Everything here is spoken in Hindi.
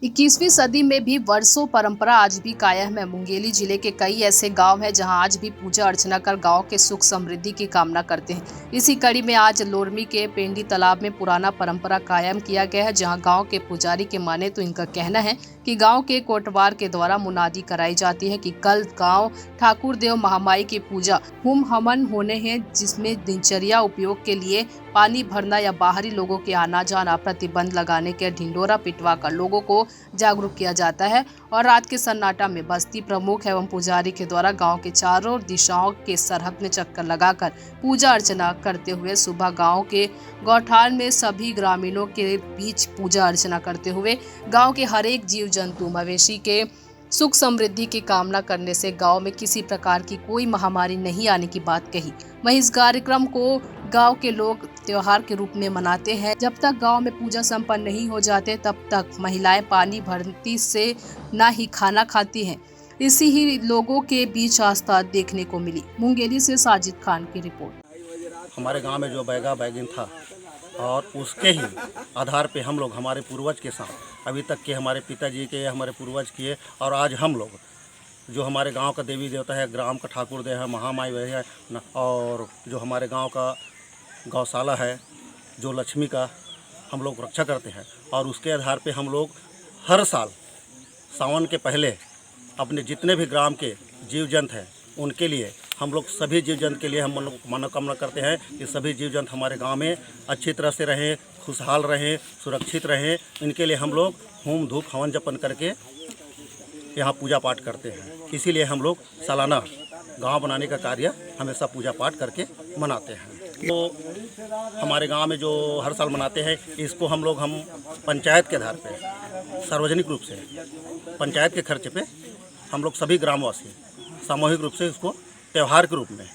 21वीं सदी में भी वर्षों परंपरा आज भी कायम है। मुंगेली जिले के कई ऐसे गांव हैं जहां आज भी पूजा अर्चना कर गांव के सुख समृद्धि की कामना करते हैं। इसी कड़ी में आज लोरमी के पेंडी तालाब में पुराना परंपरा कायम किया गया है, जहां गांव के पुजारी के माने तो इनका कहना है कि गांव के कोटवार के द्वारा मुनादी कराई जाती है कि कल गांव ठाकुर देव महामाई की पूजा हुम हवन होने हैं, जिसमें दिनचर्या उपयोग के लिए पानी भरना या बाहरी लोगों के आना जाना प्रतिबंध लगाने के ढिंडोरा पिटवा कर लोगों को जागरूक किया जाता है। और रात के सन्नाटा में बस्ती प्रमुख एवं पुजारी के द्वारा गांव के चारों दिशाओं के सरहद में चक्कर लगाकर पूजा अर्चना करते हुए सुबह गांव के गौठान में सभी ग्रामीणों के बीच पूजा अर्चना करते हुए गांव के हर एक जीव जंतु मवेशी के सुख समृद्धि की कामना करने से गांव में किसी प्रकार की कोई महामारी नहीं आने की बात कही। वहीं इस कार्यक्रम को गांव के लोग त्योहार के रूप में मनाते हैं। जब तक गांव में पूजा संपन्न नहीं हो जाते तब तक महिलाएं पानी भरती से ना ही खाना खाती हैं। इसी ही लोगों के बीच आस्था देखने को मिली। मुंगेली से साजिद खान की रिपोर्ट। हमारे गांव में जो बैगा बैगन था और उसके ही आधार पे हम लोग हमारे पूर्वज के साथ अभी तक के हमारे पिताजी के हमारे पूर्वज किए और आज हम लोग जो हमारे गांव का देवी देवता है, ग्राम का ठाकुर देव है, महामाई वह है और जो हमारे गांव का गौशाला है, जो लक्ष्मी का हम लोग रक्षा करते हैं। और उसके आधार पे हम लोग हर साल सावन के पहले अपने जितने भी ग्राम के जीव जंतु हैं उनके लिए हम लोग सभी जीव जंतु के लिए हम मनोकामना करते हैं कि सभी जीव जंतु हमारे गांव में अच्छी तरह से रहें, खुशहाल रहें, सुरक्षित रहें। इनके लिए हम लोग होम धूप हवन जपन करके यहाँ पूजा पाठ करते हैं। इसीलिए हम लोग सालाना गांव बनाने का कार्य हमेशा पूजा पाठ करके मनाते हैं। तो हमारे गांव में जो हर साल मनाते हैं इसको हम पंचायत के आधार पे सार्वजनिक रूप से पंचायत के खर्चे पे हम लोग सभी ग्रामवासी सामूहिक रूप से इसको त्यौहार के रूप में